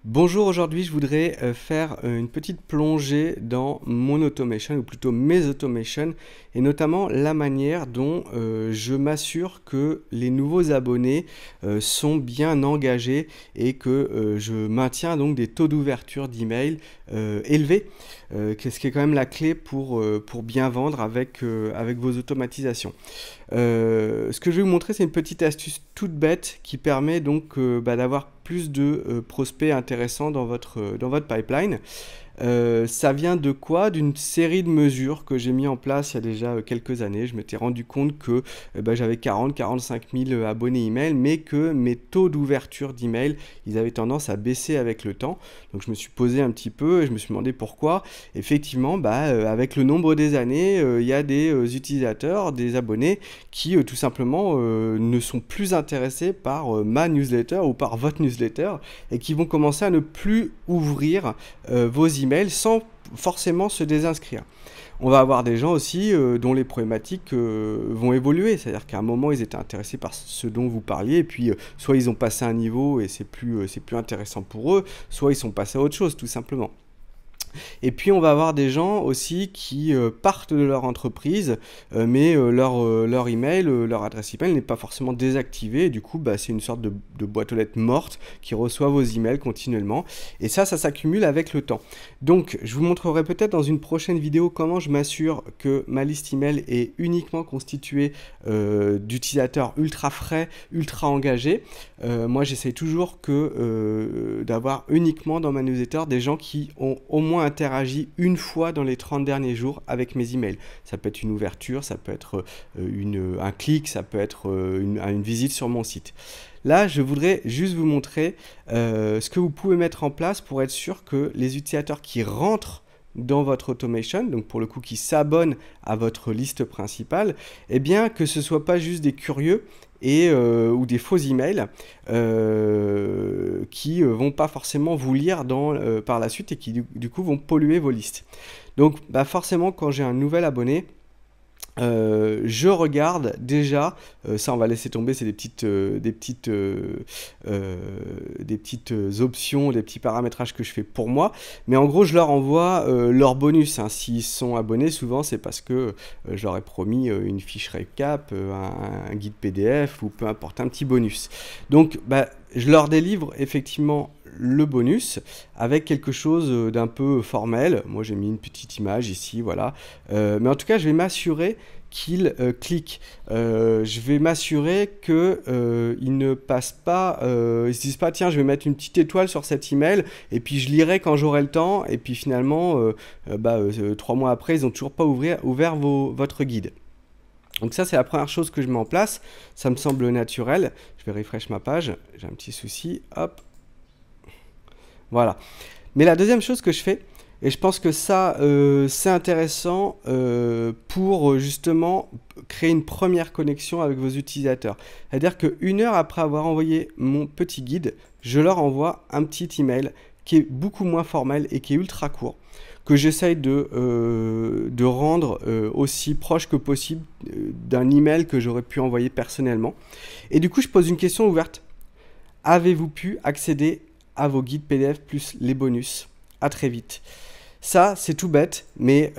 Bonjour, aujourd'hui je voudrais faire une petite plongée dans mon automation, ou plutôt mes automations, et notamment la manière dont je m'assure que les nouveaux abonnés sont bien engagés et que je maintiens donc des taux d'ouverture d'email élevés, ce qui est quand même la clé pour bien vendre avec vos automatisations. Ce que je vais vous montrer, c'est une petite astuce toute bête qui permet donc d'avoir plus de prospects intéressants dans votre pipeline. Ça vient de quoi? D'une série de mesures que j'ai mis en place il y a déjà quelques années. Je m'étais rendu compte que j'avais 40-45 000 abonnés email, mais que mes taux d'ouverture d'email, ils avaient tendance à baisser avec le temps. Donc je me suis posé un petit peu et je me suis demandé pourquoi. Effectivement, avec le nombre des années, il y a des utilisateurs, des abonnés qui tout simplement ne sont plus intéressés par ma newsletter ou par votre newsletter et qui vont commencer à ne plus ouvrir vos emails sans forcément se désinscrire. On va avoir des gens aussi dont les problématiques vont évoluer, c'est-à-dire qu'à un moment ils étaient intéressés par ce dont vous parliez, et puis soit ils ont passé un niveau et c'est plus intéressant pour eux, soit ils sont passés à autre chose tout simplement. Et puis on va avoir des gens aussi qui partent de leur entreprise, mais leur email, leur adresse email n'est pas forcément désactivée, et du coup c'est une sorte de boîte aux lettres morte qui reçoit vos emails continuellement, et ça s'accumule avec le temps. Donc je vous montrerai peut-être dans une prochaine vidéo comment je m'assure que ma liste email est uniquement constituée d'utilisateurs ultra frais, ultra engagés. Moi j'essaie toujours d'avoir uniquement dans ma newsletter des gens qui ont au moins interagi une fois dans les 30 derniers jours avec mes emails. Ça peut être une ouverture, ça peut être un clic, ça peut être une visite sur mon site. Là, je voudrais juste vous montrer ce que vous pouvez mettre en place pour être sûr que les utilisateurs qui rentrent dans votre automation, donc pour le coup qui s'abonnent à votre liste principale, eh bien que ce ne soit pas juste des curieux ou des faux emails qui vont pas forcément vous lire par la suite et qui du coup vont polluer vos listes. Donc forcément quand j'ai un nouvel abonné, je regarde déjà, ça on va laisser tomber, c'est des petites options, des petits paramétrages que je fais pour moi, mais en gros je leur envoie leur bonus, hein. S'ils sont abonnés, souvent c'est parce que je leur ai promis une fiche récap, un guide PDF ou peu importe, un petit bonus. Donc je leur délivre effectivement le bonus avec quelque chose d'un peu formel. Moi j'ai mis une petite image ici, voilà, mais en tout cas je vais m'assurer qu'ils cliquent. Je vais m'assurer qu'ils ne passent pas, ils se disent pas tiens je vais mettre une petite étoile sur cet email et puis je lirai quand j'aurai le temps, et puis finalement 3 mois après ils n'ont toujours pas ouvert votre guide. Donc ça c'est la première chose que je mets en place, ça me semble naturel. Je vais refresh ma page, j'ai un petit souci, hop, voilà. Mais la deuxième chose que je fais, et je pense que ça c'est intéressant pour justement créer une première connexion avec vos utilisateurs. C'est-à-dire qu'une heure après avoir envoyé mon petit guide, je leur envoie un petit email qui est beaucoup moins formel et qui est ultra court, que j'essaye de rendre aussi proche que possible d'un email que j'aurais pu envoyer personnellement. Et du coup, je pose une question ouverte. Avez-vous pu accéder à vos guides PDF plus les bonus? À très vite. Ça, c'est tout bête, mais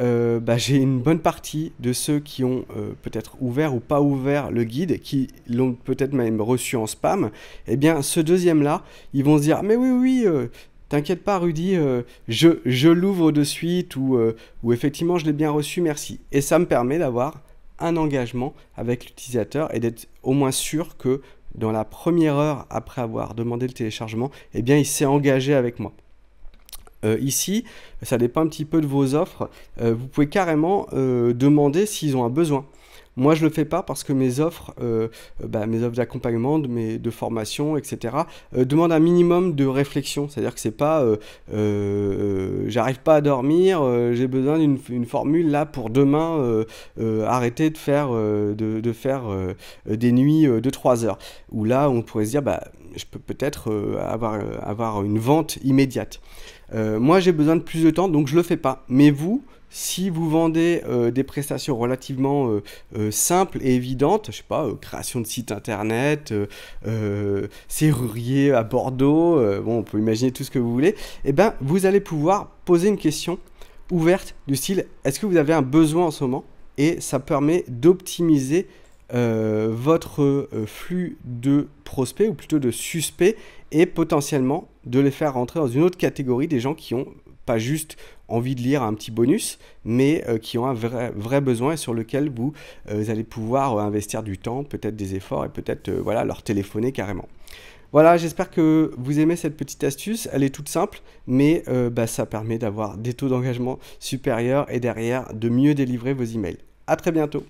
j'ai une bonne partie de ceux qui ont peut-être ouvert ou pas ouvert le guide, qui l'ont peut-être même reçu en spam. Eh bien, ce deuxième-là, ils vont se dire « Mais oui, t'inquiète pas Rudy, je l'ouvre de suite » ou effectivement je l'ai bien reçu, merci. Et ça me permet d'avoir un engagement avec l'utilisateur et d'être au moins sûr que dans la première heure après avoir demandé le téléchargement, eh bien il s'est engagé avec moi. Ici, ça dépend un petit peu de vos offres. Vous pouvez carrément demander s'ils ont un besoin. Moi, je ne le fais pas parce que mes offres d'accompagnement, de formation, etc., demandent un minimum de réflexion. C'est-à-dire que c'est pas j'arrive pas à dormir, j'ai besoin d'une formule là pour demain arrêter de faire, des nuits de 3 heures. Où là, on pourrait se dire, je peux peut-être avoir une vente immédiate. Moi, j'ai besoin de plus de temps, donc je le fais pas. Mais vous, Si vous vendez des prestations relativement simples et évidentes, je sais pas, création de site internet, serrurier à Bordeaux, bon, on peut imaginer tout ce que vous voulez, et ben vous allez pouvoir poser une question ouverte du style est-ce que vous avez un besoin en ce moment? Et ça permet d'optimiser votre flux de prospects ou plutôt de suspects et potentiellement de les faire rentrer dans une autre catégorie des gens qui ont pas juste envie de lire un petit bonus, mais qui ont un vrai besoin et sur lequel vous allez pouvoir investir du temps, peut-être des efforts et peut-être voilà, leur téléphoner carrément. Voilà, j'espère que vous aimez cette petite astuce. Elle est toute simple, mais ça permet d'avoir des taux d'engagement supérieurs et derrière de mieux délivrer vos emails. À très bientôt.